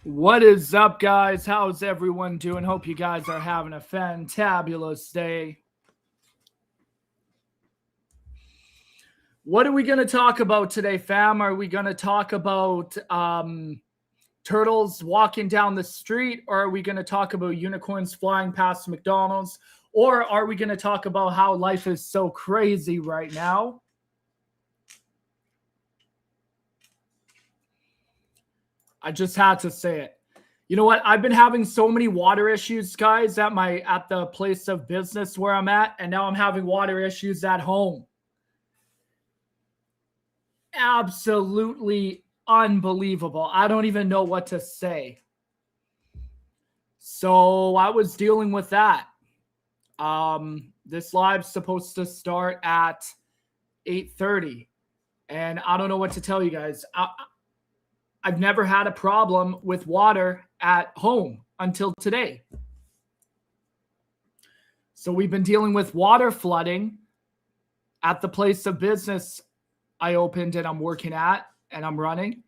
What is up, guys? How's everyone doing? Hope you guys are having a fantabulous day. What are we going to talk about today, fam? Are we going to talk about turtles walking down the street, or are we going to talk about unicorns flying past McDonald's, or are we going to talk about how life is so crazy right now? I just had to say it. You know what? I've been having so many water issues, guys, at the place of business where I'm at, and now I'm having water issues at home. Absolutely unbelievable. I don't even know what to say. So I was dealing with that. This live's supposed to start at 8:30, and I don't know what to tell you guys. I've never had a problem with water at home until today. So we've been dealing with water flooding at the place of business I opened and I'm working at and I'm running.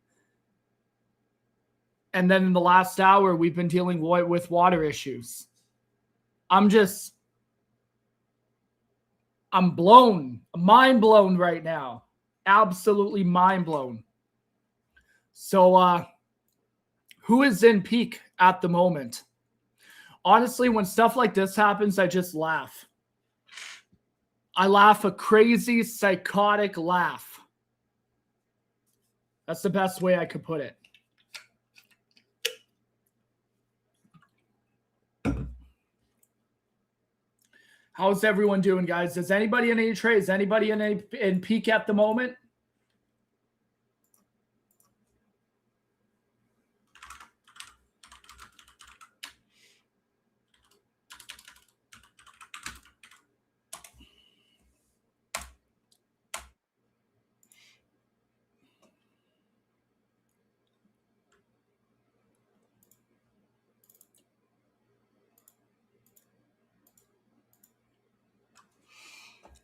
And then in the last hour, we've been dealing with water issues. I'm blown, mind blown right now. Absolutely mind blown. So who is in peak at the moment? Honestly, when stuff like this happens, I just laugh. I laugh a crazy, psychotic laugh. That's the best way I could put it. How's everyone doing, guys? Is anybody in any trades? Anybody in peak at the moment?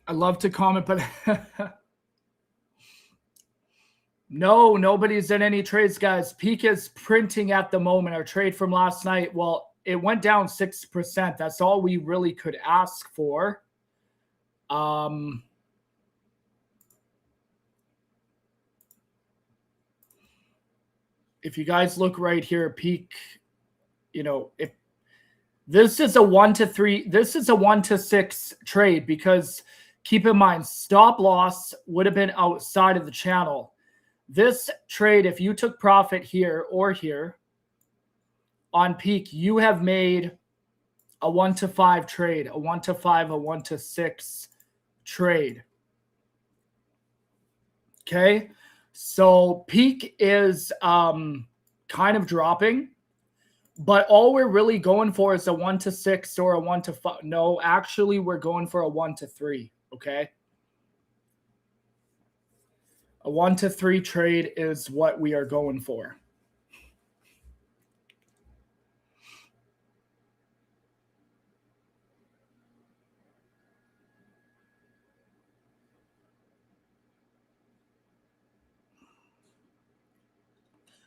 I love to comment, but no, nobody's in any trades, guys. Peak is printing at the moment. Our trade from last night, well, it went down 6%. That's all we really could ask for. If you guys look right here, peak, you know, if this is a 1 to 3, this is a 1 to 6 trade, because keep in mind, stop loss would have been outside of the channel. This trade, if you took profit here or here on peak, you have made a 1 to 5 trade, a 1 to 5, a 1 to 6 trade. Okay, so peak is kind of dropping, but all we're really going for is a 1 to 6 or a 1 to 5. No, actually, we're going for a 1 to 3. Okay. A 1 to 3 trade is what we are going for.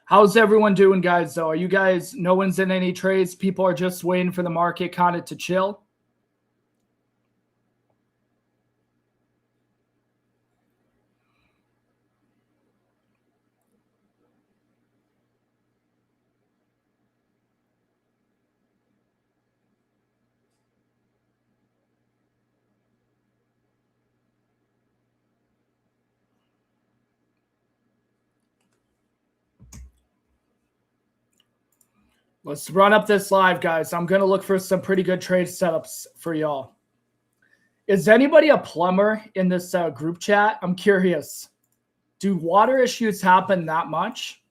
How's everyone doing, guys, though? Are you guys, no one's in any trades? People are just waiting for the market kind of to chill? Let's run up this live, guys. I'm going to look for some pretty good trade setups for y'all. Is anybody a plumber in this group chat? I'm curious. Do water issues happen that much?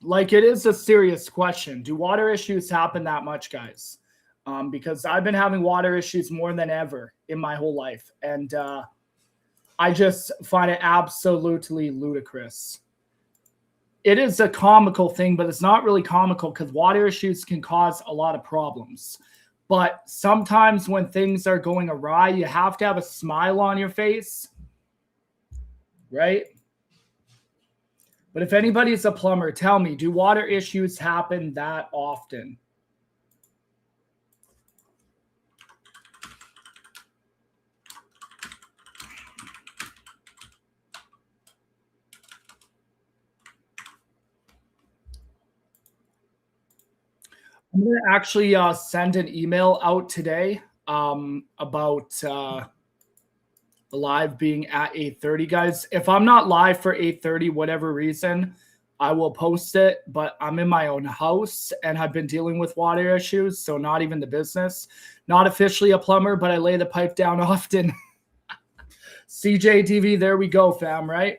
Like, it is a serious question. Do water issues happen that much, guys? Because I've been having water issues more than ever in my whole life. And I just find it absolutely ludicrous. It is a comical thing, but it's not really comical because water issues can cause a lot of problems. But sometimes when things are going awry, you have to have a smile on your face, right? But if anybody's a plumber, tell me, do water issues happen that often? I'm going to actually send an email out today about the live being at 8:30, guys. If I'm not live for 8:30, whatever reason, I will post it. But I'm in my own house and I've been dealing with water issues, so not even the business. Not officially a plumber, but I lay the pipe down often. CJDV, there we go, fam, right?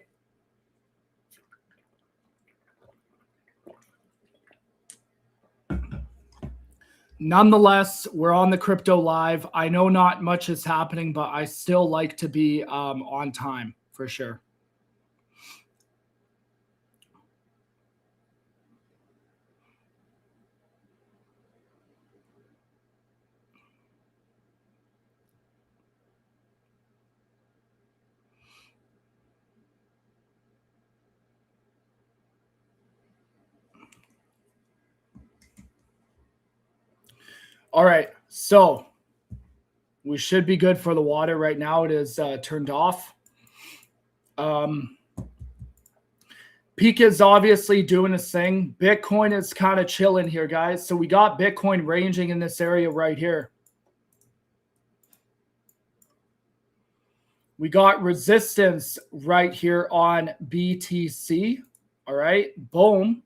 Nonetheless, we're on the crypto live. I know not much is happening, but I still like to be on time for sure. All right, so we should be good for the water right now. It is turned off. Peak is obviously doing his thing. Bitcoin is kind of chilling here, guys. So we got Bitcoin ranging in this area right here. We got resistance right here on BTC. All right, boom.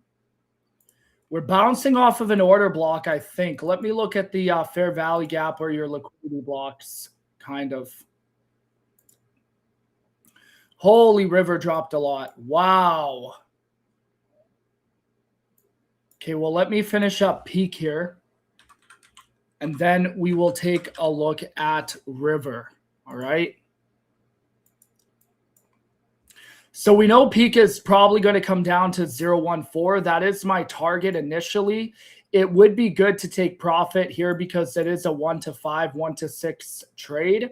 We're bouncing off of an order block, I think. Let me look at the fair value gap or your liquidity blocks, kind of. Holy river dropped a lot. Wow. Okay, well, let me finish up peak here. And then we will take a look at river. All right. So we know peak is probably going to come down to 0.14. That is my target initially. It would be good to take profit here because it is a 1 to 5, 1 to 6 trade.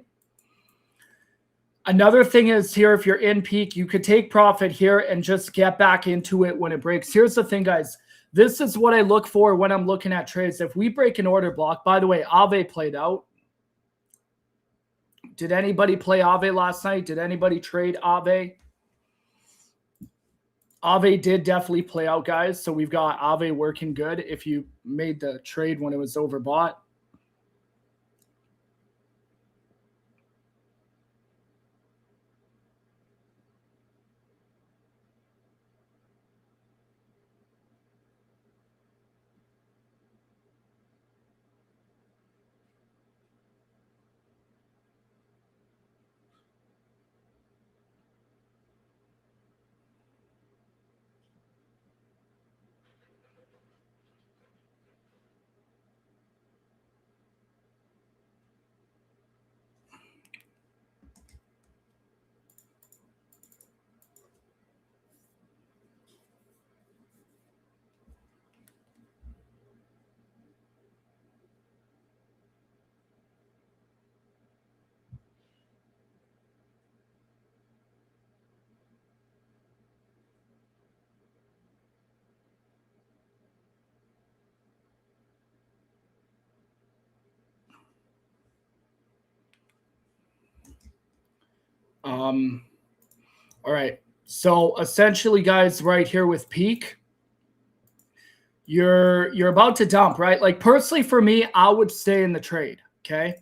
Another thing is here, if you're in peak, you could take profit here and just get back into it when it breaks. Here's the thing, guys. This is what I look for when I'm looking at trades. If we break an order block, by the way, Aave played out. Did anybody play Aave last night? Did anybody trade Aave? Aave did definitely play out, guys. So we've got Aave working good if you made the trade when it was overbought. All right. So essentially, guys, right here with peak, you're about to dump, right? Like personally for me, I would stay in the trade, okay?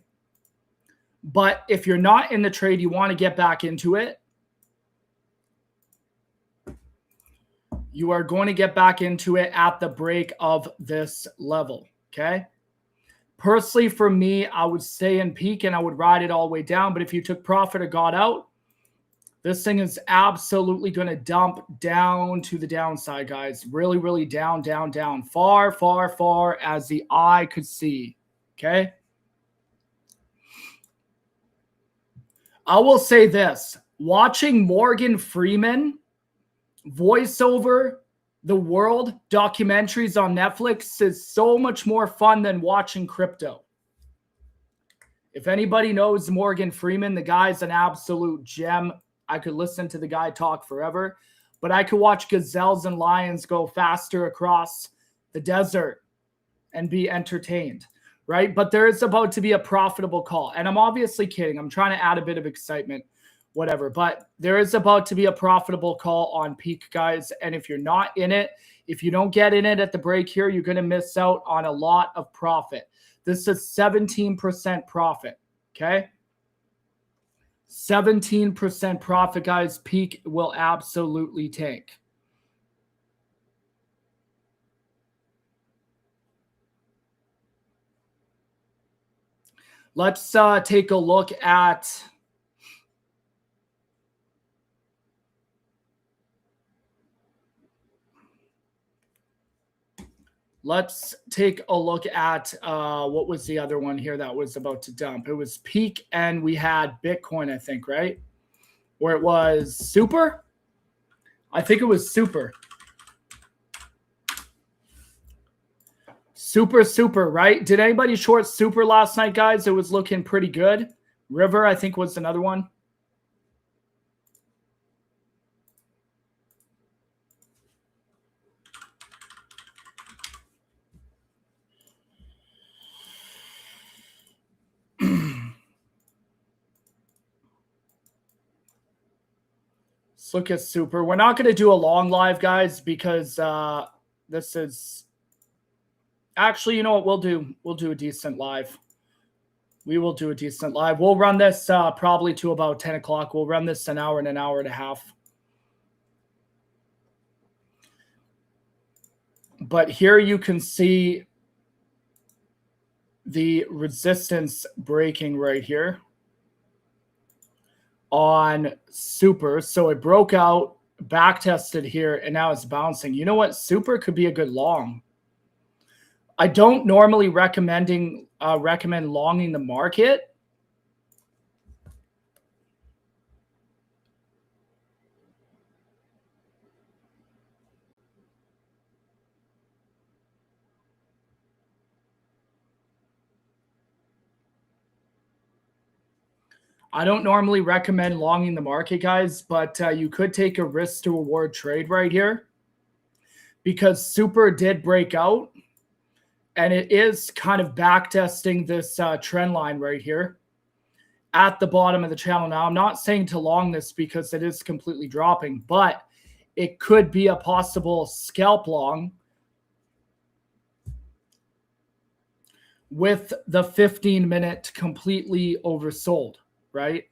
But if you're not in the trade, you want to get back into it, you are going to get back into it at the break of this level, okay? Personally, for me, I would stay in peak and I would ride it all the way down. But if you took profit or got out, this thing is absolutely going to dump down to the downside, guys. Really, really down, down, down. Far, far, far as the eye could see, okay? I will say this. Watching Morgan Freeman voiceover the world documentaries on Netflix is so much more fun than watching crypto. If anybody knows Morgan Freeman, the guy's an absolute gem. I could listen to the guy talk forever. but I could watch gazelles and lions go faster across the desert and be entertained, right? But there is about to be a profitable call. And I'm obviously kidding. I'm trying to add a bit of excitement, whatever. But there is about to be a profitable call on peak, guys. And if you're not in it, if you don't get in it at the break here, you're going to miss out on a lot of profit. This is 17% profit, okay? 17% profit, guys. Peak will absolutely tank. Let's take a look at what was the other one here that was about to dump. It was peak, and we had Bitcoin, I think, right? Or it was super? I think it was super. Super, right? Did anybody short super last night, guys? It was looking pretty good. River, I think, was another one. Let's look at super. We're not going to do a long live, guys, because this is... Actually, you know what? We'll do a decent live. We will do a decent live. We'll run this probably to about 10 o'clock. We'll run this an hour and a half. But here you can see the resistance breaking right here on super. So it broke out, back tested here, and now it's bouncing. You know what? Super could be a good long. I don't normally recommend longing the market. I don't normally recommend longing the market, guys, but you could take a risk to reward trade right here because super did break out. And it is kind of back testing this trend line right here at the bottom of the channel. Now, I'm not saying to long this because it is completely dropping, but it could be a possible scalp long with the 15-minute completely oversold, right?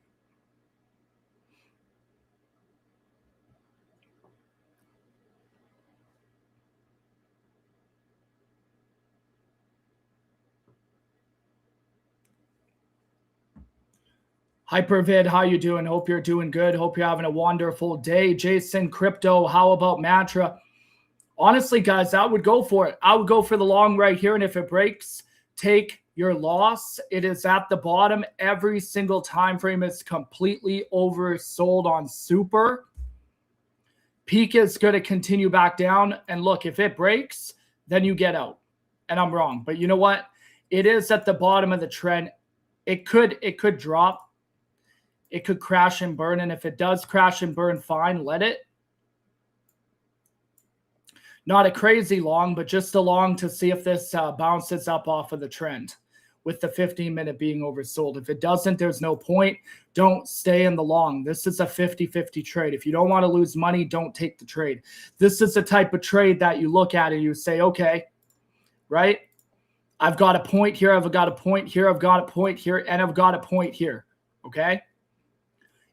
Hypervid, how you doing? Hope you're doing good. Hope you're having a wonderful day. Jason, crypto, how about Mantra? Honestly, guys, I would go for it. I would go for the long right here, and if it breaks, take your loss. It is at the bottom. Every single time frame is completely oversold on super. Peak is going to continue back down, and look, if it breaks, then you get out. And I'm wrong, but you know what? It is at the bottom of the trend. It could drop. It could crash and burn, and if it does crash and burn, fine, let it. Not a crazy long, but just a long to see if this bounces up off of the trend with the 15-minute being oversold. If it doesn't, there's no point. Don't stay in the long. This is a 50-50 trade. If you don't want to lose money, don't take the trade. This is the type of trade that you look at and you say, okay, right? I've got a point here, I've got a point here, I've got a point here, and I've got a point here, okay?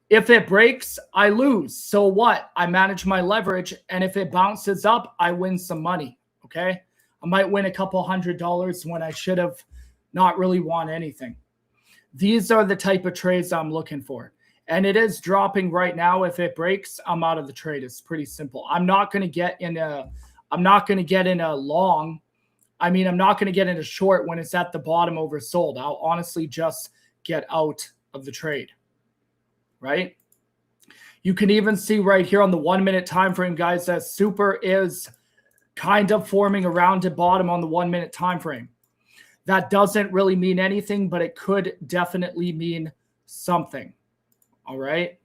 If it breaks, I lose. So what? I manage my leverage, and if it bounces up, I win some money, okay? I might win a couple $100 when I should have not really won anything. These are the type of trades I'm looking for. And it is dropping right now. If it breaks, I'm out of the trade. It's pretty simple. I'm not going to get in a long. I mean, I'm not going to get in a short when it's at the bottom oversold. I'll honestly just get out of the trade. Right? You can even see right here on the 1-minute time frame, guys, that super is kind of forming a rounded bottom on the 1-minute time frame. That doesn't really mean anything, but it could definitely mean something. All right.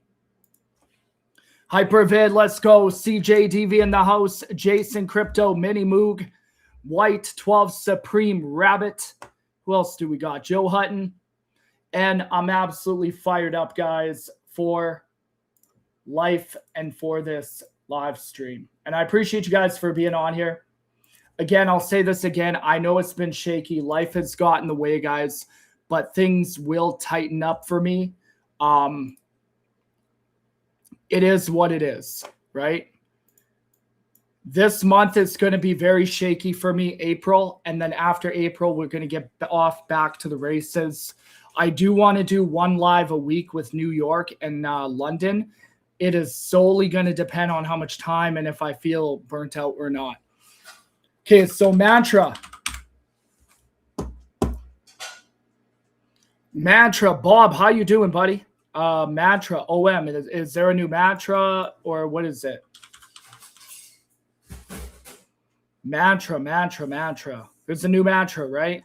Hypervid, let's go. CJDV in the house. Jason Crypto, Mini Moog, White 12 Supreme Rabbit. Who else do we got? Joe Hutton. And I'm absolutely fired up, guys, for life and for this live stream. And I appreciate you guys for being on here. Again, I'll say this again. I know it's been shaky. Life has got in the way, guys, but things will tighten up for me. It is what it is, right? This month is going to be very shaky for me, April. And then after April, we're going to get off back to the races. I do want to do one live a week with New York and London. It is solely going to depend on how much time and if I feel burnt out or not. Okay, so Mantra. Bob, how you doing, buddy? Mantra, OM. Is there a new Mantra or what is it? Mantra. There's a new Mantra, right?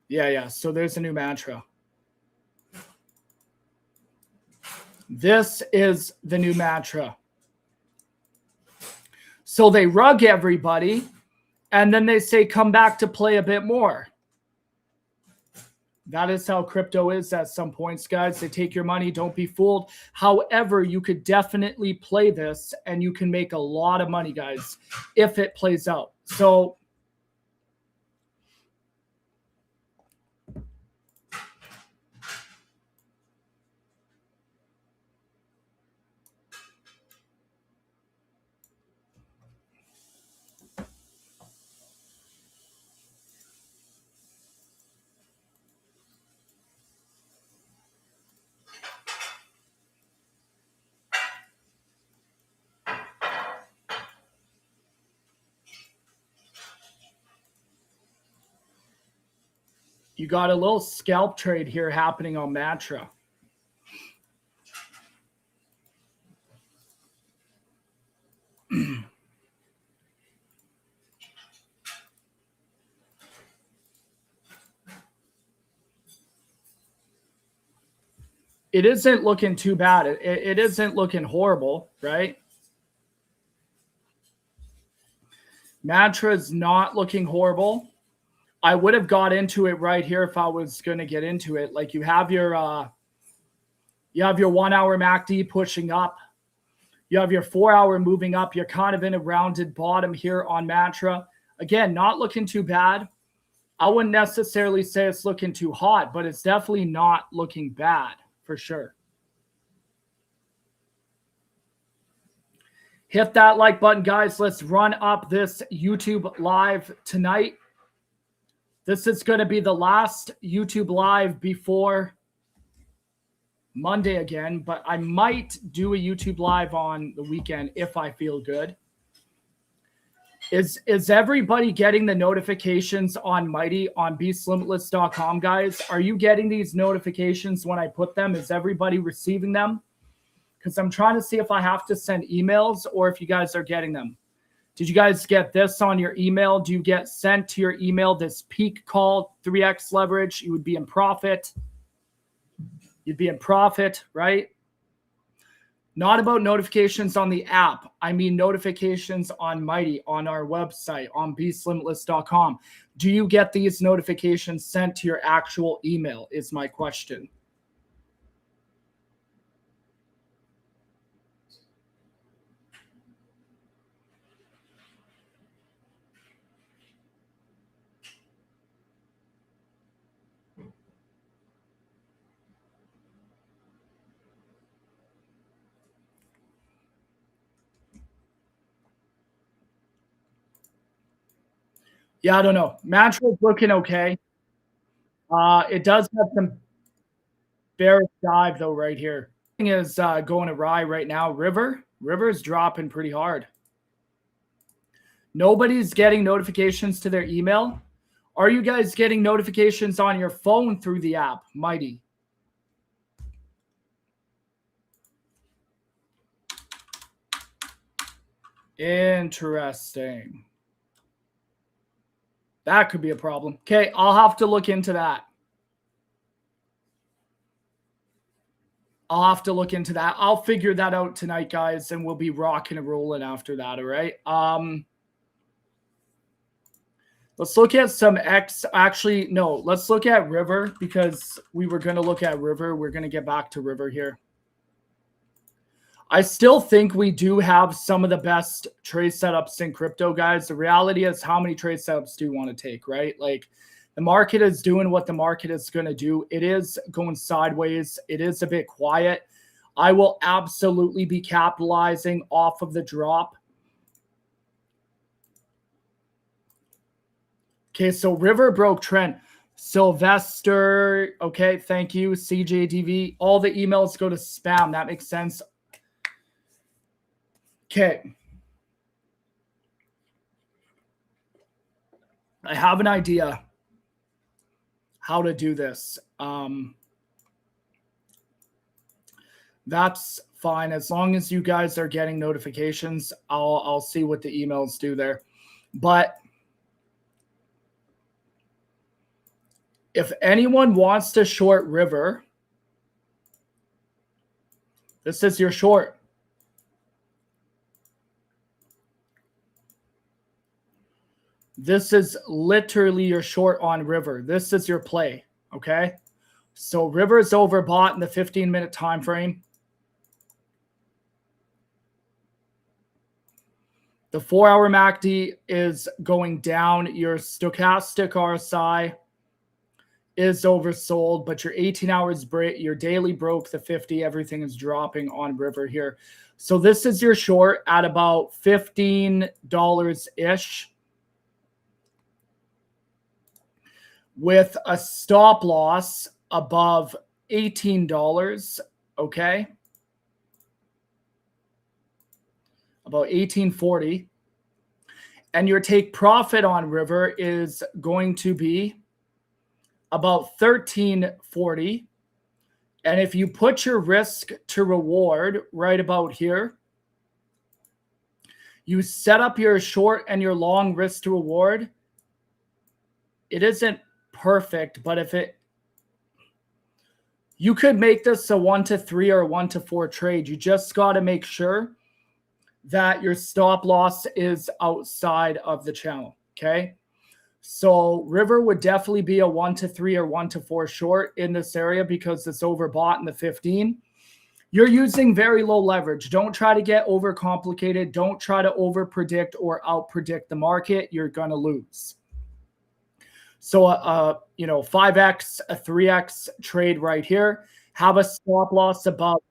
Yeah. So there's a new Mantra. This is the new Mantra. So they rug everybody, and then they say, come back to play a bit more. That is how crypto is at some points, guys. They take your money. Don't be fooled. However, you could definitely play this, and you can make a lot of money, guys, if it plays out. So you got a little scalp trade here happening on Mantra. It isn't looking too bad. It isn't looking horrible, right? Mantra is not looking horrible. I would have got into it right here if I was going to get into it. Like you have your 1 hour MACD pushing up. You have your 4 hour moving up. You're kind of in a rounded bottom here on Mantra. Again, not looking too bad. I wouldn't necessarily say it's looking too hot, but it's definitely not looking bad for sure. Hit that like button, guys. Let's run up this YouTube live tonight. This is going to be the last YouTube live before Monday again, but I might do a YouTube live on the weekend if I feel good. Is everybody getting the notifications on Mighty on beastlimitless.com, guys? Are you getting these notifications when I put them? Is everybody receiving them? Because I'm trying to see if I have to send emails or if you guys are getting them. Did you guys get this on your email? Do you get sent to your email this peak call, 3x leverage? You would be in profit. You'd be in profit, right? Not about notifications on the app. I mean notifications on Mighty, on our website, on beastlimitless.com. Do you get these notifications sent to your actual email is my question. Yeah, I don't know. Mantra is looking okay. It does have some bearish dive though right here. Is going awry right now. River's dropping pretty hard. Nobody's getting notifications to their email. Are you guys getting notifications on your phone through the app, Mighty? Interesting. That could be a problem. Okay, I'll have to look into that. I'll have to look into that. I'll figure that out tonight, guys, and we'll be rocking and rolling after that, all right? Let's look at some actually, no, let's look at River because we were going to look at River. We're going to get back to River here. I still think we do have some of the best trade setups in crypto, guys. The reality is, how many trade setups do you want to take, right? Like, the market is doing what the market is going to do. It is going sideways. It is a bit quiet. I will absolutely be capitalizing off of the drop. Okay, so River broke trend. Sylvester, okay, thank you. CJDV, all the emails go to spam. That makes sense. Okay. I have an idea how to do this. That's fine. As long as you guys are getting notifications, I'll see what the emails do there. But if anyone wants to short River, this is your short. This is literally your short on River. This is your play, okay? So River is overbought in the 15-minute time frame. The 4-hour MACD is going down. Your stochastic RSI is oversold, but your 18 hours break, your daily broke the 50. Everything is dropping on River here. So this is your short at about $15-ish. With a stop loss above $18, okay? About $18.40. And your take profit on River is going to be about $13.40. And if you put your risk to reward right about here, you set up your short and your long risk to reward. It isn't perfect, but if you could make this a 1 to 3 or 1 to 4 trade. You just got to make sure that your stop loss is outside of the channel. Okay. So River would definitely be a 1 to 3 or 1 to 4 short in this area because it's overbought in the 15. You're using very low leverage. Don't try to get overcomplicated. Don't try to over predict or out predict the market. You're going to lose. So, 5X, a 3X trade right here. Have a stop loss above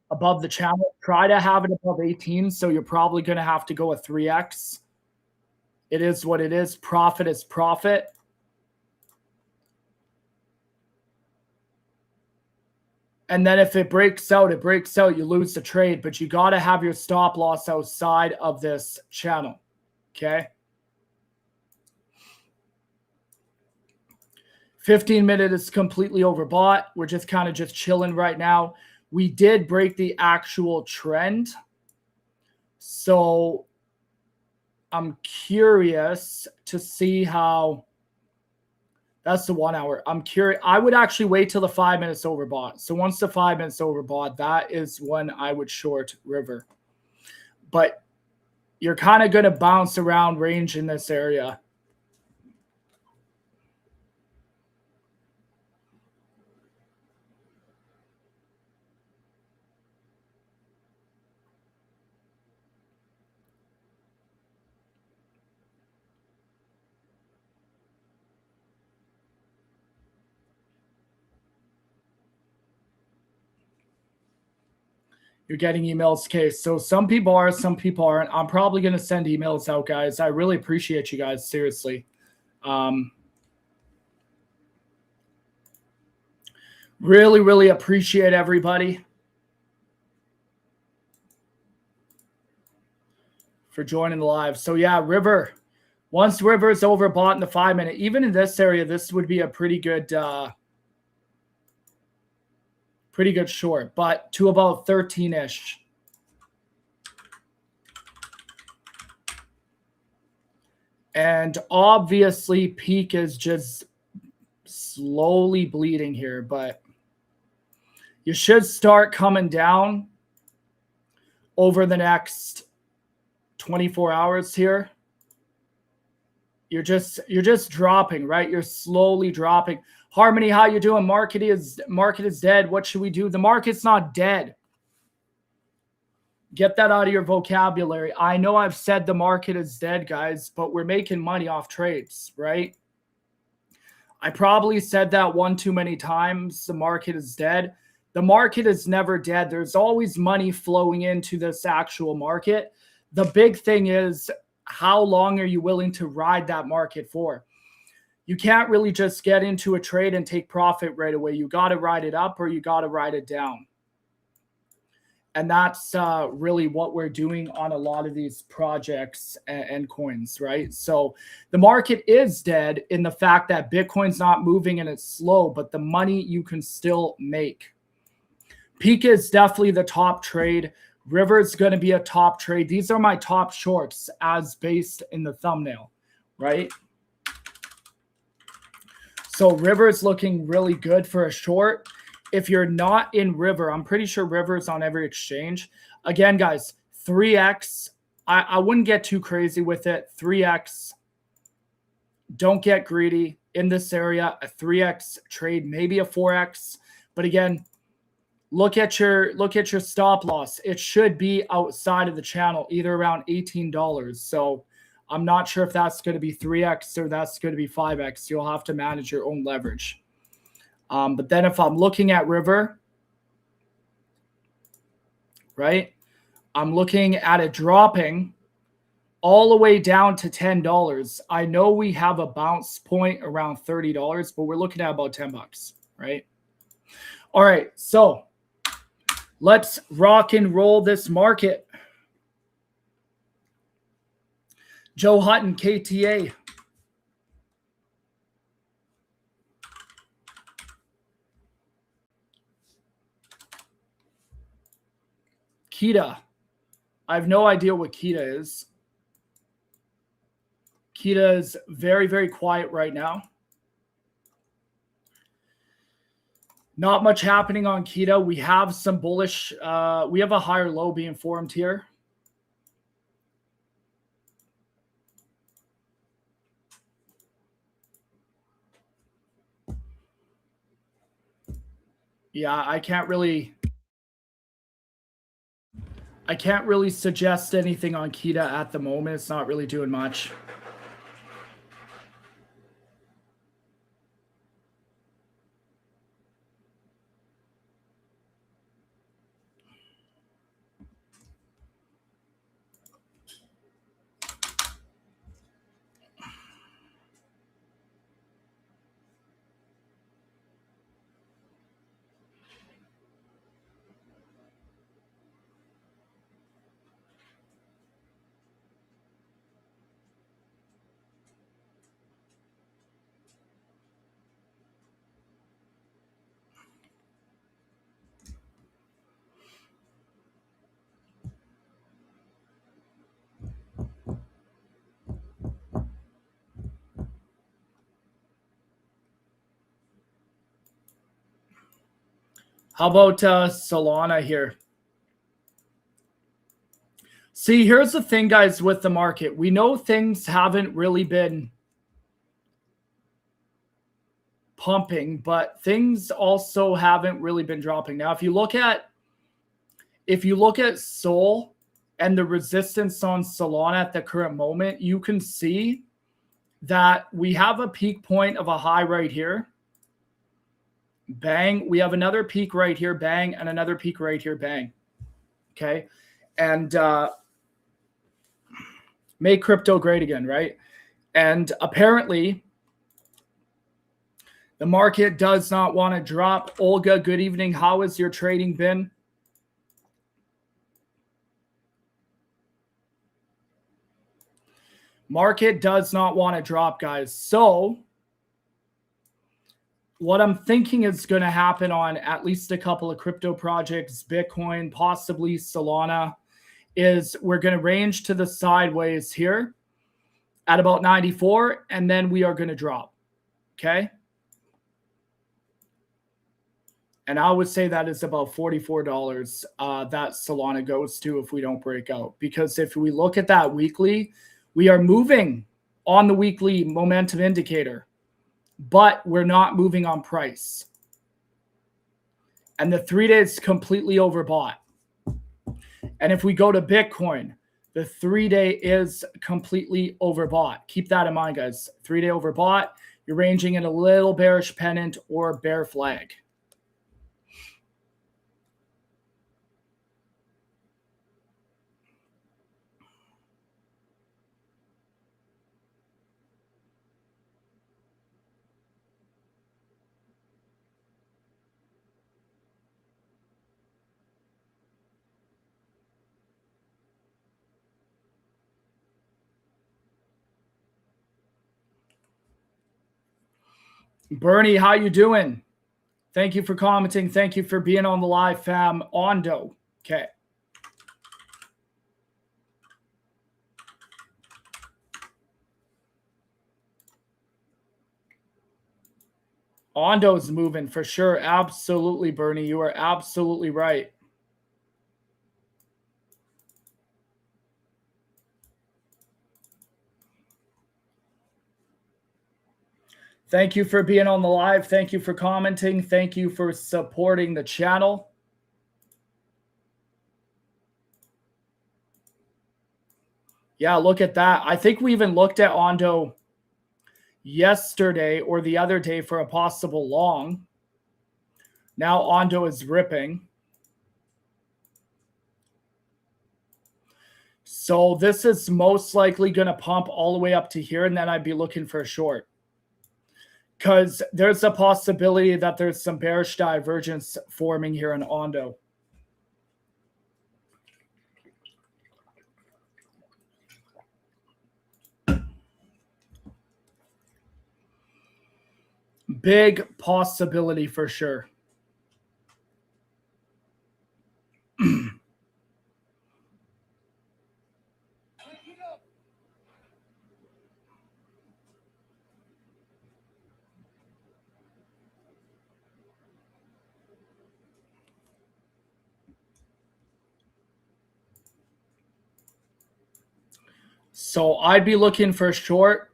the channel. Try to have it above 18. So you're probably going to have to go a 3X. It is what it is. Profit is profit. And then if it breaks out, it breaks out. You lose the trade. But you got to have your stop loss outside of this channel. Okay. 15-minute is completely overbought. We're just kind of just chilling right now. We did break the actual trend. So I'm curious to see how that's the 1 hour. I'm curious. I would actually wait till the 5 minutes overbought. So once the 5 minutes overbought, that is when I would short River. But you're kind of going to bounce around range in this area. You're getting emails. Okay, so some people are, some people aren't. I'm probably going to send emails out, guys. I really appreciate you guys, seriously. Really, really appreciate everybody for joining the live. So yeah, River. Once River is overbought in the 5 minute, even in this area, this would be a pretty good short, but to about 13-ish. And obviously peak is just slowly bleeding here, but You should start coming down over the next 24 hours here. You're just dropping, right? You're slowly dropping. Harmony, how you doing? Market is dead. What should we do? The market's not dead. Get that out of your vocabulary. I know I've said the market is dead, guys, but we're making money off trades, right? I probably said that one too many times. The market is dead. The market is never dead. There's always money flowing into this actual market. The big thing is, how long are you willing to ride that market for? You can't really just get into a trade and take profit right away. You got to ride it up or you got to ride it down. And that's really what we're doing on a lot of these projects and coins, right? So the market is dead in the fact that Bitcoin's not moving and it's slow, but the money you can still make. Peak is definitely the top trade. River is going to be a top trade. These are my top shorts as based in the thumbnail, right? So River is looking really good for a short. If you're not in River, I'm pretty sure River is on every exchange. Again, guys, 3x. I wouldn't get too crazy with it. 3x. Don't get greedy in this area. A 3x trade, maybe a 4x. But again, look at your stop loss. It should be outside of the channel, either around $18. So I'm not sure if that's going to be 3x or that's going to be 5x. You'll have to manage your own leverage. But then if I'm looking at River, right, I'm looking at it dropping all the way down to $10. I know we have a bounce point around $30, but we're looking at about $10, right? All right, so let's rock and roll this market. Joe Hutton, KTA. Kita. I have no idea what Kita is. Kita is very, very quiet right now. Not much happening on Kita. We have some bullish. We have a higher low being formed here. Yeah, I can't really suggest anything on Kita at the moment. It's not really doing much. How about Solana here? See, here's the thing, guys, with the market. We know things haven't really been pumping, but things also haven't really been dropping. Now, if you look at Sol and the resistance on Solana at the current moment, you can see that we have a peak point of a high right here. Bang. We have another peak right here, bang, and another peak right here, bang. Okay. And make crypto great again, right? And apparently the market does not want to drop. Olga, good evening. How has your trading been? Market does not want to drop, guys. So what I'm thinking is going to happen on at least a couple of crypto projects, Bitcoin, possibly Solana, is we're going to range to the sideways here at about 94, and then we are going to drop. Okay. And I would say that is about $44 that Solana goes to if we don't break out. Because if we look at that weekly, we are moving on the weekly momentum indicator, but we're not moving on price. And the 3 days is completely overbought. And if we go to Bitcoin, the 3-day is completely overbought. Keep that in mind, guys. 3-day overbought. You're ranging in a little bearish pennant or bear flag. Bernie, how you doing? Thank you for commenting. Thank you for being on the live, fam. Ondo. Okay. Ondo's moving for sure. Absolutely, Bernie. You are absolutely right. Thank you for being on the live. Thank you for commenting. Thank you for supporting the channel. Yeah, look at that. I think we even looked at Ondo yesterday or the other day for a possible long. Now Ondo is ripping. So this is most likely going to pump all the way up to here, and then I'd be looking for a short. Because there's a possibility that there's some bearish divergence forming here in Ondo. Big possibility for sure. So I'd be looking for a short.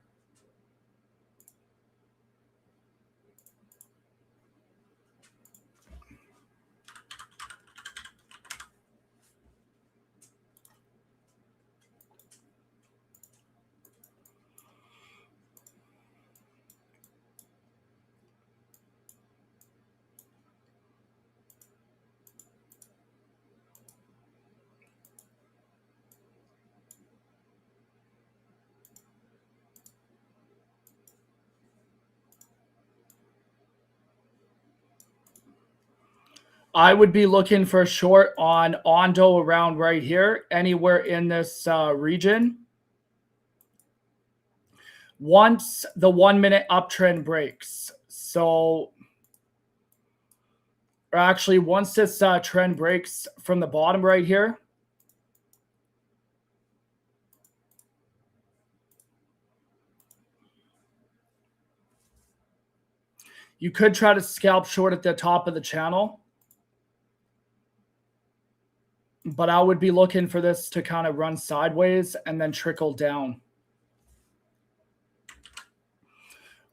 I would be looking for a short on Ondo around right here, anywhere in this region. Once the 1 minute uptrend breaks. So, or actually, once this trend breaks from the bottom right here, you could try to scalp short at the top of the channel. But I would be looking for this to kind of run sideways and then trickle down.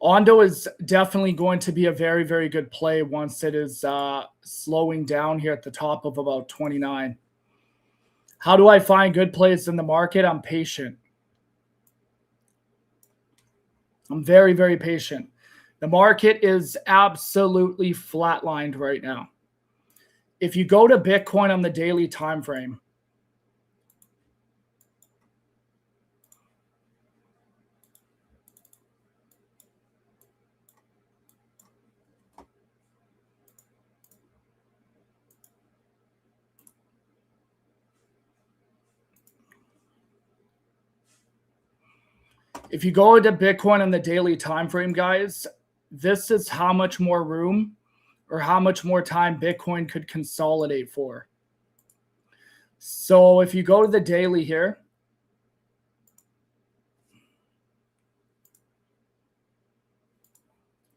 Ondo is definitely going to be a very, very good play once it is slowing down here at the top of about 29. How do I find good plays in the market? I'm patient. I'm very, very patient. The market is absolutely flatlined right now. If you go to Bitcoin on the daily time frame, if you go to Bitcoin on the daily time frame, guys, this is how much more room or how much more time Bitcoin could consolidate for. So if you go to the daily here,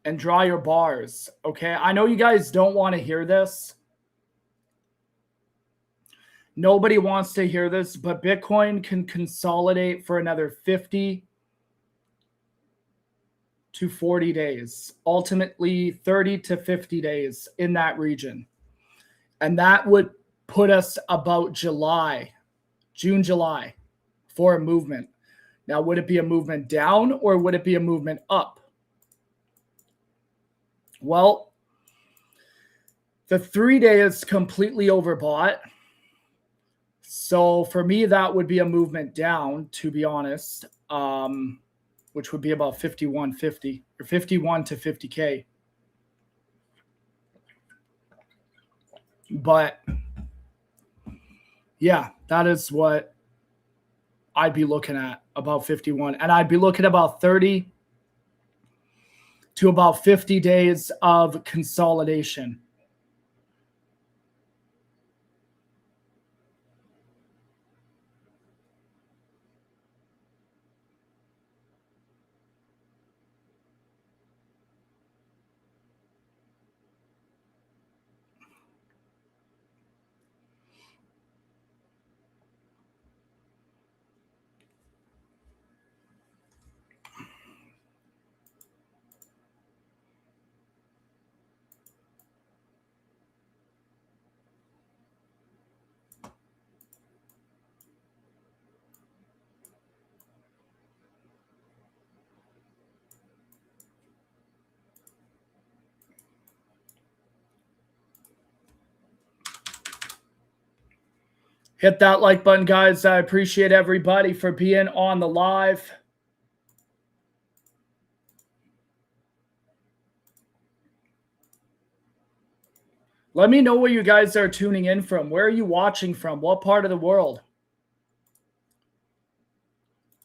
and draw your bars. Okay, I know you guys don't want to hear this. Nobody wants to hear this, but Bitcoin can consolidate for another 50 to 40 days, ultimately 30 to 50 days in that region. And that would put us about June, July for a movement. Now, would it be a movement down or would it be a movement up? Well, the 3-day is completely overbought. So for me, that would be a movement down, to be honest, which would be about 51.50 or 51 to 50K. But yeah, that is what I'd be looking at, about 51. And I'd be looking at about 30 to about 50 days of consolidation. Hit that like button, guys. I appreciate everybody for being on the live. Let me know where you guys are tuning in from. Where are you watching from? What part of the world?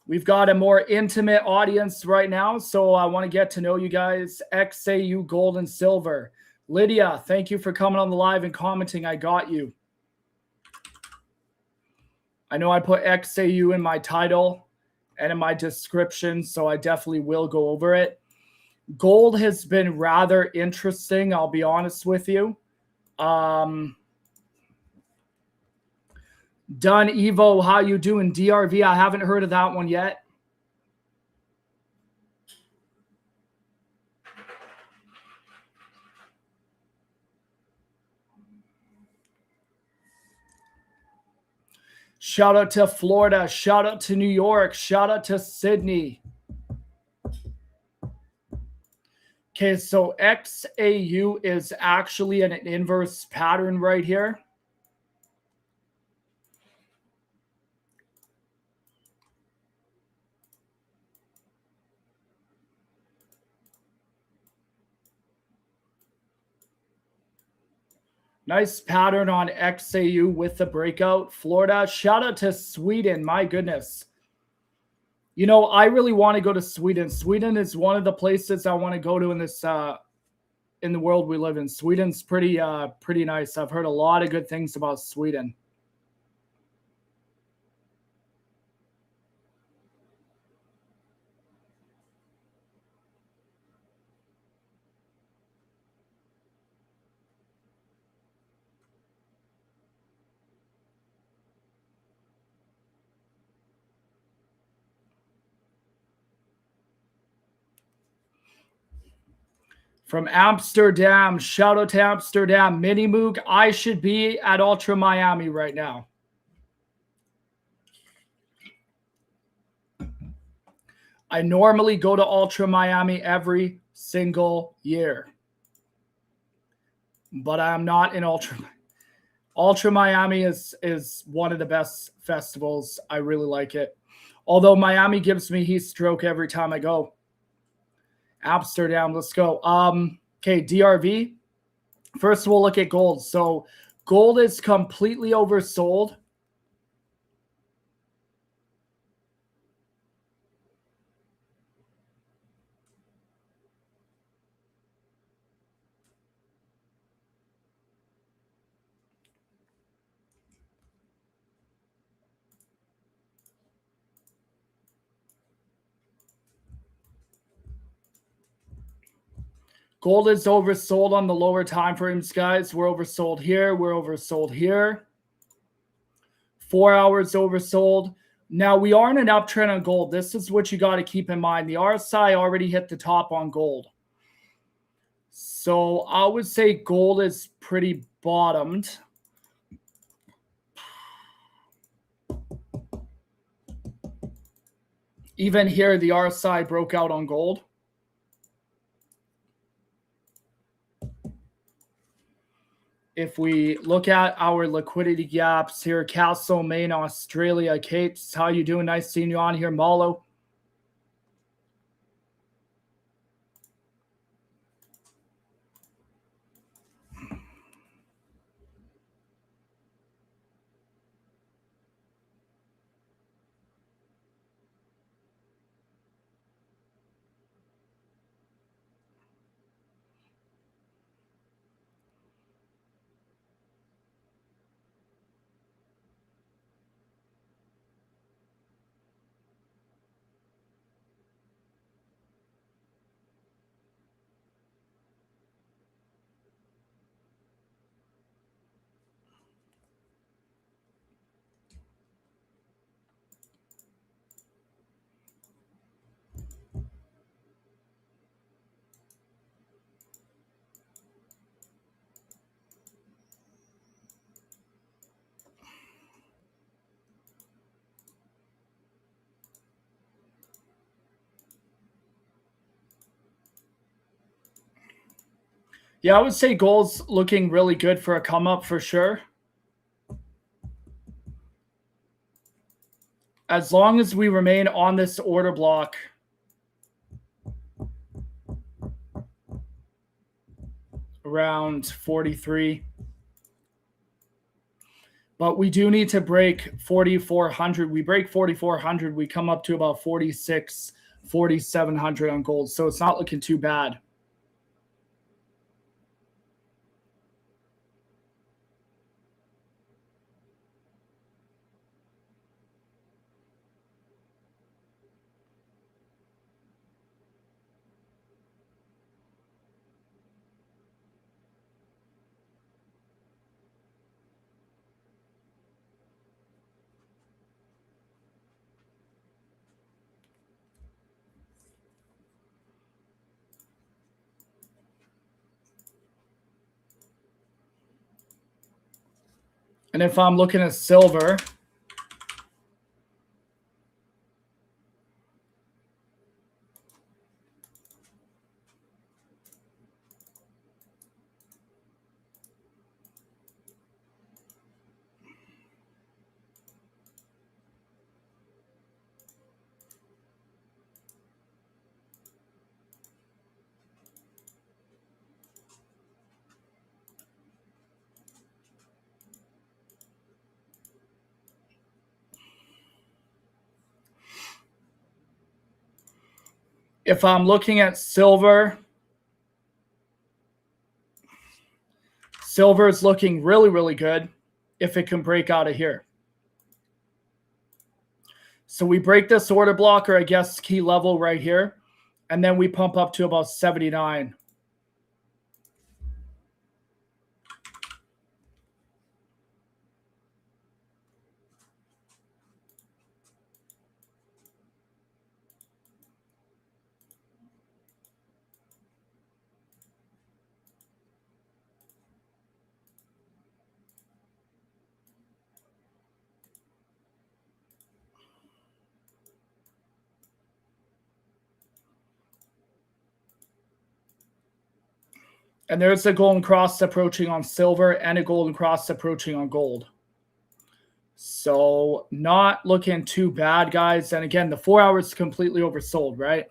We've got a more intimate audience right now, so I want to get to know you guys. XAU Gold and Silver. Lydia, thank you for coming on the live and commenting. I got you. I know I put XAU in my title and in my description, so I definitely will go over it. Gold has been rather interesting, I'll be honest with you. Done Evo, how you doing? DRV, I haven't heard of that one yet. Shout out to Florida. Shout out to New York. Shout out to Sydney. Okay, so XAU is actually an inverse pattern right here. Nice pattern on XAU with the breakout. Florida. Shout out to Sweden. My goodness. You know, I really want to go to Sweden. Sweden is one of the places I want to go to in this in the world we live in. Sweden's pretty nice. I've heard a lot of good things about Sweden. From Amsterdam, shout out to Amsterdam. Mini Moog, I should be at Ultra Miami right now. I normally go to Ultra Miami every single year, but I'm not in Ultra. Ultra Miami is one of the best festivals. I really like it. Although Miami gives me heat stroke every time I go. Amsterdam, let's go. Okay, DRV. First, we'll look at gold. So gold is completely oversold. Gold is oversold on the lower time frames, guys. We're oversold here. We're oversold here. 4 hours oversold. Now, we are in an uptrend on gold. This is what you got to keep in mind. The RSI already hit the top on gold. So I would say gold is pretty bottomed. Even here, the RSI broke out on gold. If we look at our liquidity gaps here, Castlemaine, Australia, Capes, how you doing? Nice seeing you on here, Malo. Yeah, I would say gold's looking really good for a come up for sure. As long as we remain on this order block. Around 43. But we do need to break 4,400. We break 4,400. We come up to about 46, 4,700 on gold. So it's not looking too bad. And if I'm looking at silver, if I'm looking at silver, silver is looking really, really good if it can break out of here. So we break this order block, or I guess key level right here, and then we pump up to about 79. And there's a golden cross approaching on silver and a golden cross approaching on gold. So not looking too bad, guys. And again, the 4 hours is completely oversold, right?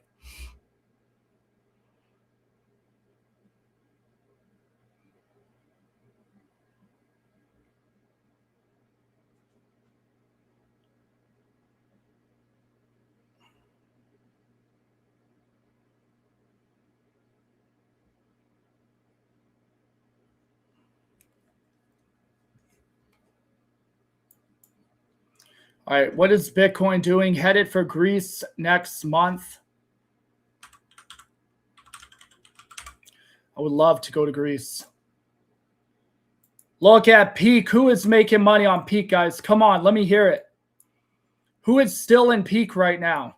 All right, what is Bitcoin doing? Headed for Greece next month. I would love to go to Greece. Look at peak. Who is making money on peak, guys? Come on, let me hear it. Who is still in peak right now?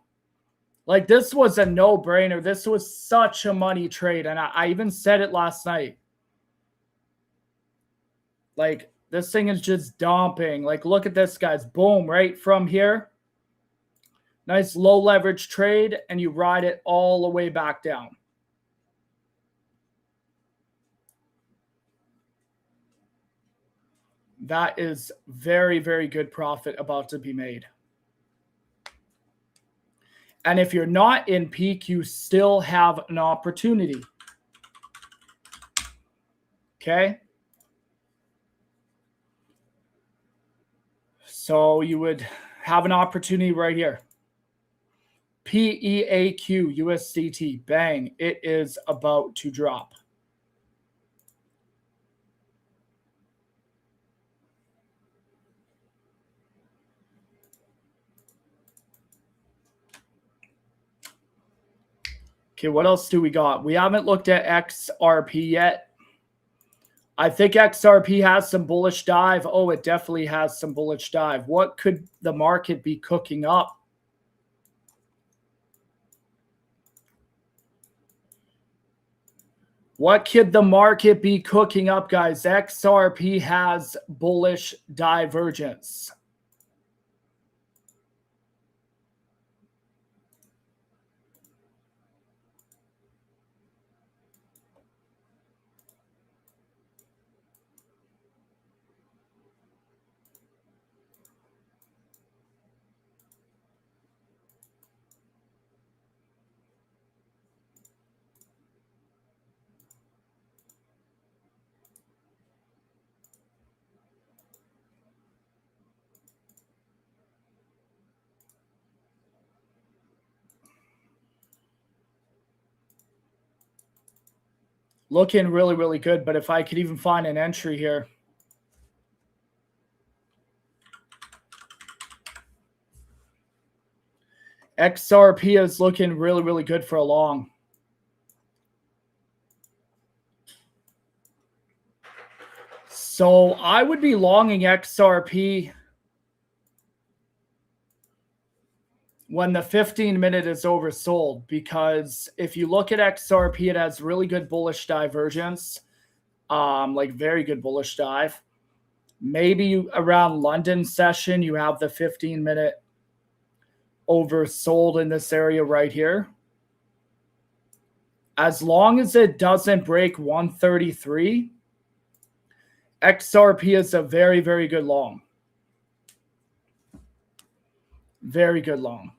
Like, this was a no-brainer. This was such a money trade, and I even said it last night. Like, this thing is just dumping. Like, look at this, guys. Boom, right from here. Nice low leverage trade, and you ride it all the way back down. That is very, very good profit about to be made. And if you're not in peak, you still have an opportunity. Okay? So you would have an opportunity right here. PEAQ USDT. Bang. It is about to drop. Okay, what else do we got? We haven't looked at XRP yet. I think XRP has some bullish dive. Oh, it definitely has some bullish dive. What could the market be cooking up? What could the market be cooking up, guys? XRP has bullish divergence. Looking really, really good, but if I could even find an entry here. XRP is looking really, really good for a long. So I would be longing XRP when the 15-minute is oversold, because if you look at XRP, it has really good bullish divergence, like very good bullish dive. Maybe around London session, you have the 15-minute oversold in this area right here. As long as it doesn't break 133, XRP is a very, very good long. Very good long.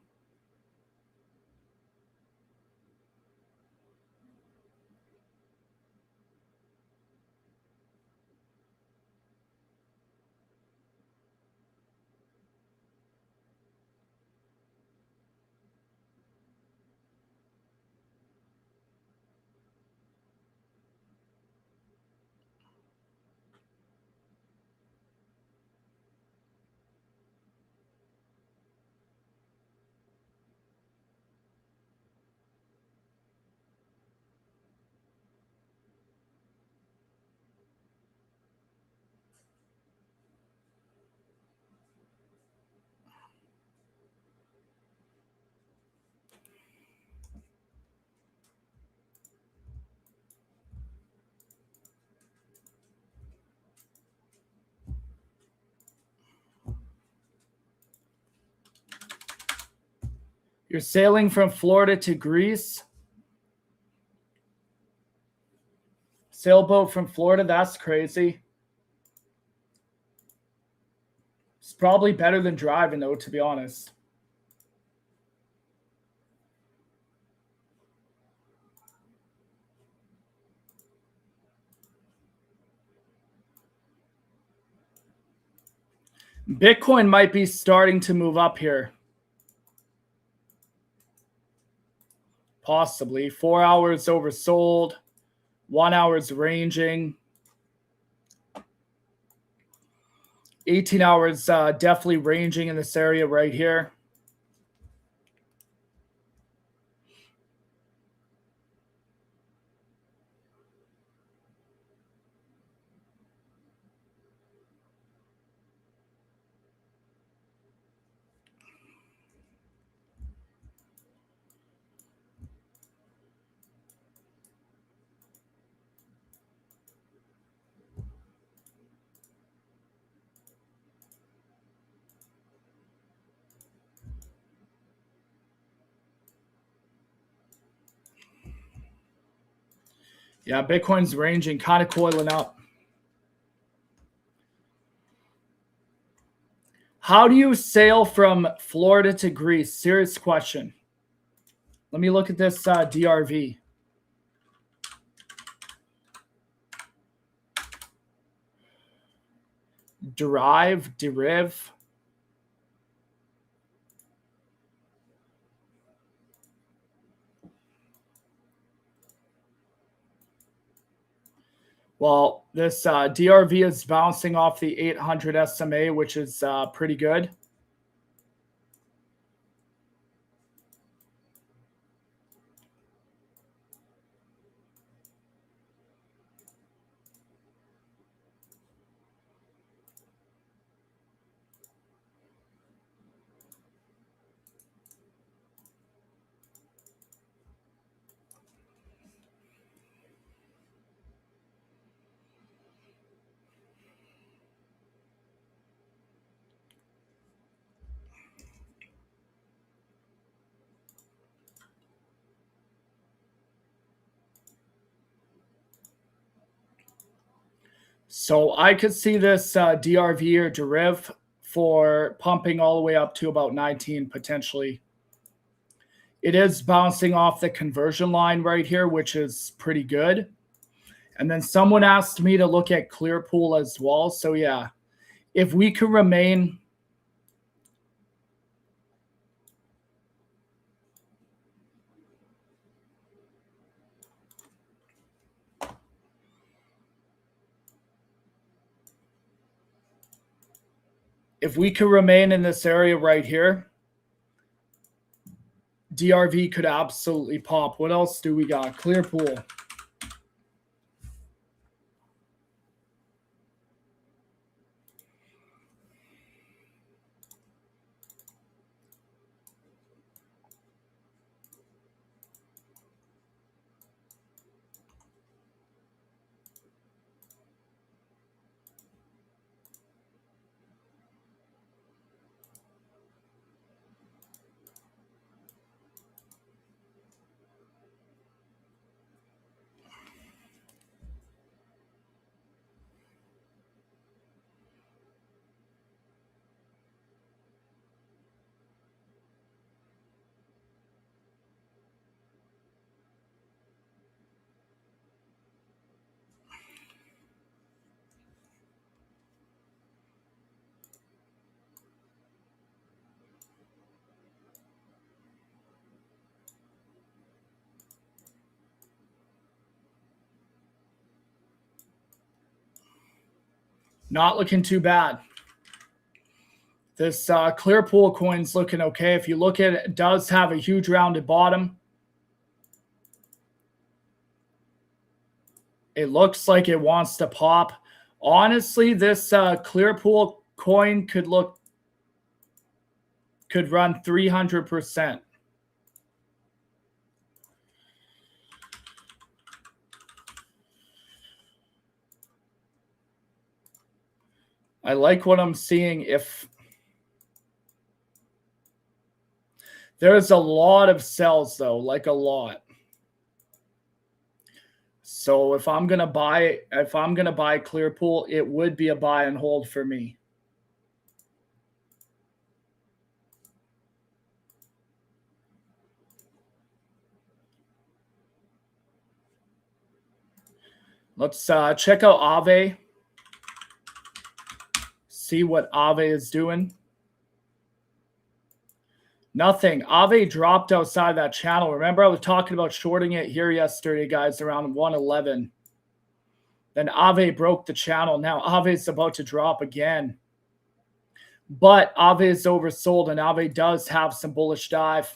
You're sailing from Florida to Greece. Sailboat from Florida, that's crazy. It's probably better than driving, though, to be honest. Bitcoin might be starting to move up here. Possibly. 4 hours oversold. 1 hour's ranging. 18 hours definitely ranging in this area right here. Yeah, Bitcoin's ranging, kind of coiling up. How do you sail from Florida to Greece? Serious question. Let me look at this DRV. Derive. Well, this DRV is bouncing off the 800 SMA, which is pretty good. So I could see this DRV or deriv for pumping all the way up to about 19 potentially. It is bouncing off the conversion line right here, which is pretty good. And then someone asked me to look at Clearpool as well. So yeah, if we could remain in this area right here, DRV could absolutely pop. What else do we got? Clearpool. Not looking too bad. This Clearpool coin's looking okay. If you look at it, it does have a huge rounded bottom. It looks like it wants to pop. Honestly, this Clearpool coin could run 300%. I like what I'm seeing. If there's a lot of sells though, like a lot. So if I'm gonna buy Clearpool, it would be a buy and hold for me. Let's check out Aave. See what Aave is doing. Nothing. Aave dropped outside that channel. Remember, I was talking about shorting it here yesterday, guys, around 111. Then Aave broke the channel. Now Aave is about to drop again. But Aave is oversold, and Aave does have some bullish dive.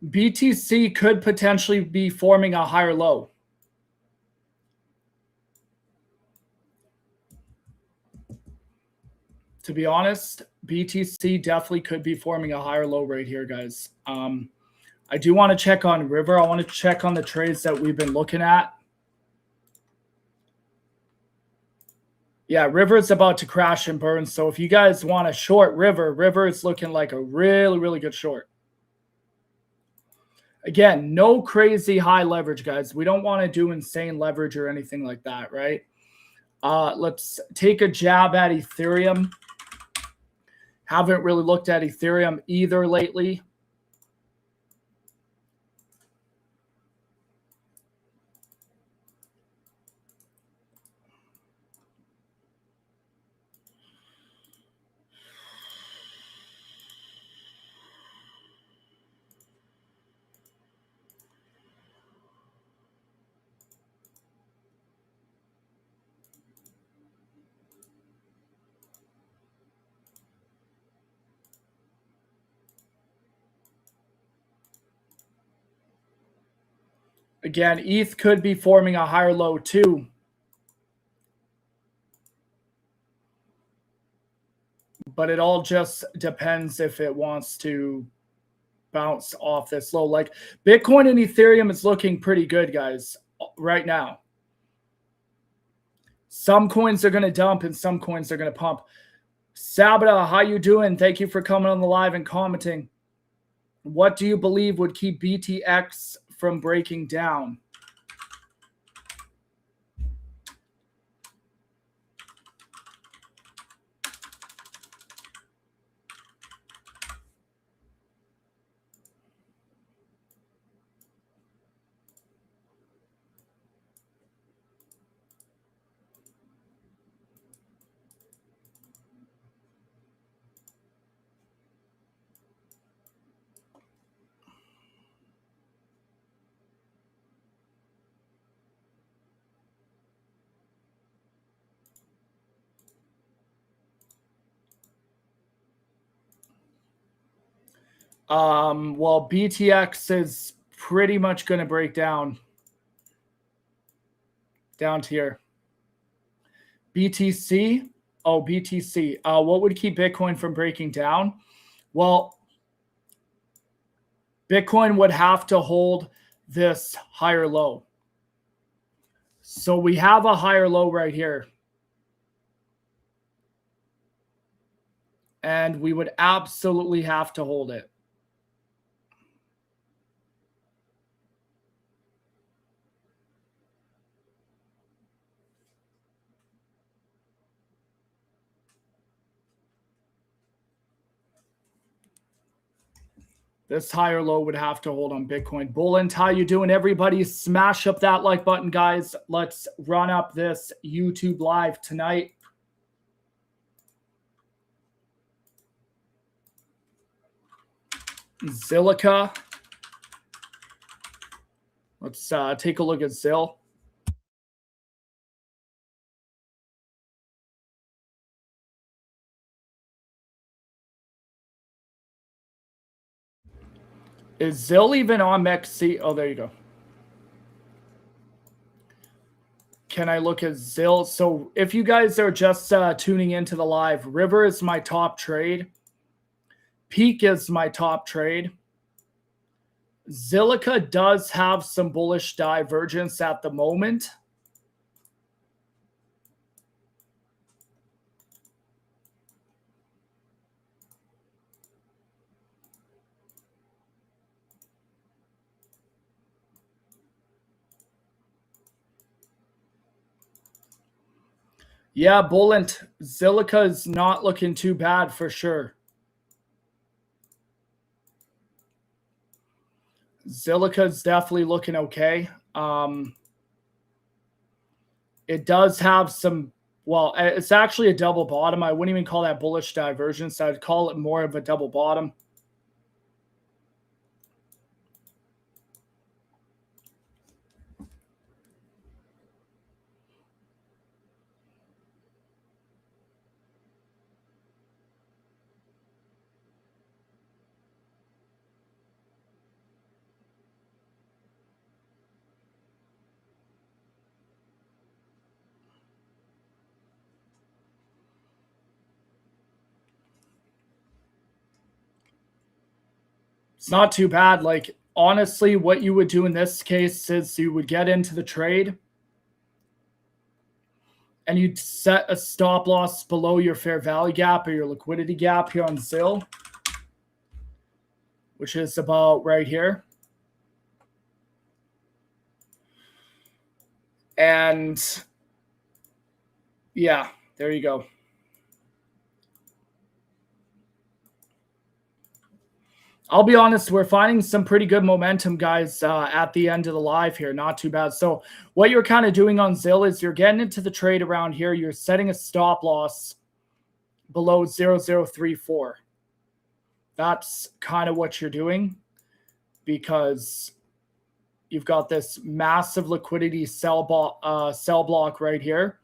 BTC could potentially be forming a higher low. To be honest, BTC definitely could be forming a higher low right here, guys. I do want to check on River. I want to check on the trades that we've been looking at. Yeah, River is about to crash and burn. So if you guys want to short River, River is looking like a really, really good short. Again, no crazy high leverage, guys. We don't want to do insane leverage or anything like that, right? Let's take a jab at Ethereum. Haven't really looked at Ethereum either lately. Again, ETH could be forming a higher low too. But it all just depends if it wants to bounce off this low. Like Bitcoin and Ethereum is looking pretty good, guys, right now. Some coins are going to dump and some coins are going to pump. Sabata, how you doing? Thank you for coming on the live and commenting. What do you believe would keep BTX from breaking down? Well, BTX is pretty much going to break down to here. BTC. Oh, BTC. What would keep Bitcoin from breaking down? Well, Bitcoin would have to hold this higher low. So we have a higher low right here. And we would absolutely have to hold it. This higher low would have to hold on Bitcoin. Bullen, how you doing, everybody? Smash up that like button, guys. Let's run up this YouTube live tonight. Zilliqa. Let's take a look at Zill. Is Zill even on MEXC? Oh, there you go. Can I look at Zill? So if you guys are just tuning into the live, River is my top trade. Peak is my top trade. Zilliqa does have some bullish divergence at the moment. Yeah, Bullet, Zilliqa is not looking too bad for sure. Zilliqa is definitely looking okay. It does have some, well, it's actually a double bottom. I wouldn't even call that bullish divergence. I'd call it more of a double bottom. It's not too bad. Like, honestly, what you would do in this case is you would get into the trade and you'd set a stop loss below your fair value gap or your liquidity gap here on ZIL, which is about right here. And yeah, there you go. I'll be honest, we're finding some pretty good momentum, guys, at the end of the live here. Not too bad. So what you're kind of doing on ZIL is you're getting into the trade around here. You're setting a stop loss below 0.0034. That's kind of what you're doing, because you've got this massive liquidity sell block right here,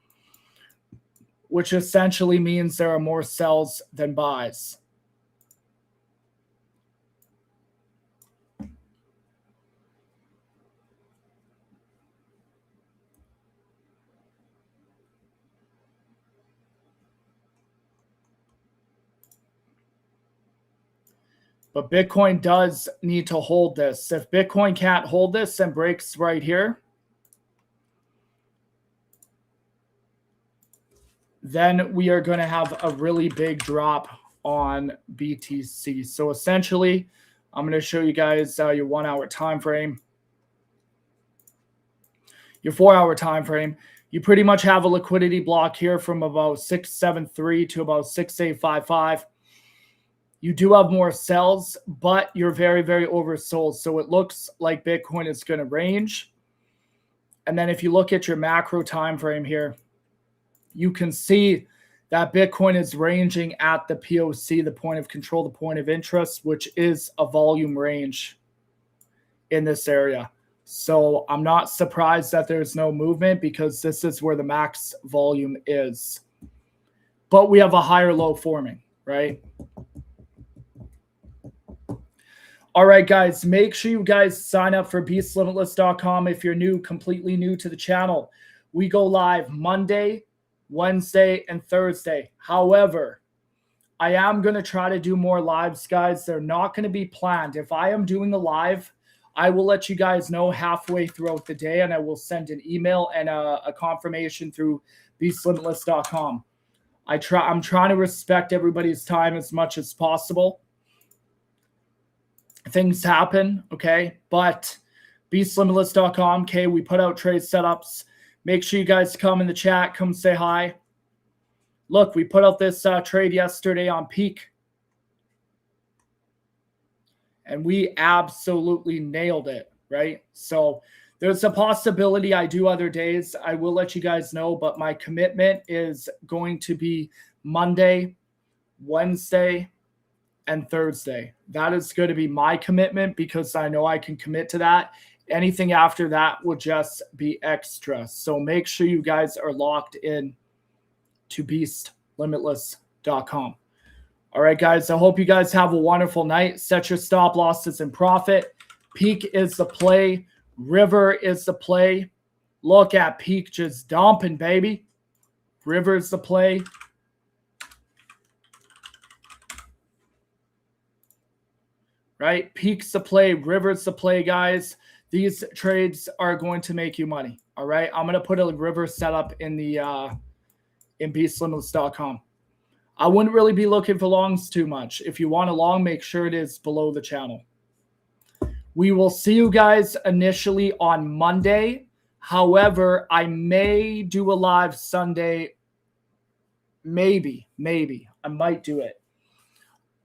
which essentially means there are more sells than buys. But Bitcoin does need to hold this. If Bitcoin can't hold this and breaks right here, then we are going to have a really big drop on BTC. So essentially, I'm going to show you guys your 1 hour time frame, your 4 hour time frame. You pretty much have a liquidity block here from about 673 to about 6855. You do have more sells, but you're very, very oversold. So it looks like Bitcoin is going to range. And then if you look at your macro time frame here, you can see that Bitcoin is ranging at the POC, the point of control, the point of interest, which is a volume range in this area. So I'm not surprised that there's no movement, because this is where the max volume is. But we have a higher low forming, right? All right, guys, make sure you guys sign up for beastlimitless.com if you're new, completely new to the channel. We go live Monday, Wednesday, and Thursday. However, I am going to try to do more lives, guys. They're not going to be planned. If I am doing a live, I will let you guys know halfway throughout the day, and I will send an email and a confirmation through beastlimitless.com. I'm trying to respect everybody's time as much as possible. Things happen, okay? But beastlimitless.com, okay? We put out trade setups. Make sure you guys come in the chat. Come say hi. Look, we put out this trade yesterday on peak, and we absolutely nailed it, right? So there's a possibility I do other days. I will let you guys know, but my commitment is going to be Monday, Wednesday, and Thursday. That is going to be my commitment, because I know I can commit to that. Anything after that will just be extra. So make sure you guys are locked in to beastlimitless.com. All right, guys, I hope you guys have a wonderful night. Set your stop losses in profit. Peak is the play. River is the play. Look at peak just dumping, baby. River is the play. Right? Peak's the play, river's the play, guys. These trades are going to make you money. All right. I'm going to put a river setup in the in beastlimitless.com. I wouldn't really be looking for longs too much. If you want a long, make sure it is below the channel. We will see you guys initially on Monday. However, I may do a live Sunday. Maybe. I might do it.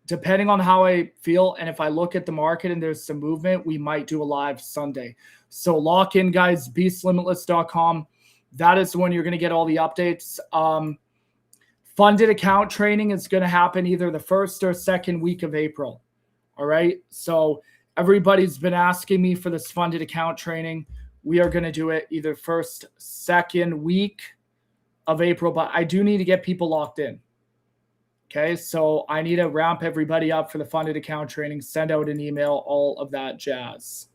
Depending on how I feel, and if I look at the market and there's some movement, we might do a live Sunday. So lock in, guys, beastlimitless.com. That is when you're going to get all the updates. Funded account training is going to happen either the first or second week of April. All right. So everybody's been asking me for this funded account training. We are going to do it either first, second week of April, but I do need to get people locked in. Okay, so I need to ramp everybody up for the funded account training, send out an email, all of that jazz.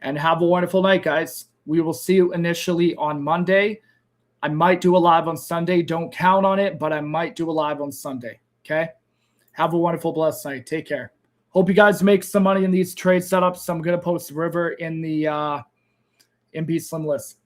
And have a wonderful night, guys. We will see you initially on Monday. I might do a live on Sunday. Don't count on it, but I might do a live on Sunday. Okay? Have a wonderful, blessed night. Take care. Hope you guys make some money in these trade setups. I'm going to post River in the MP Slim list.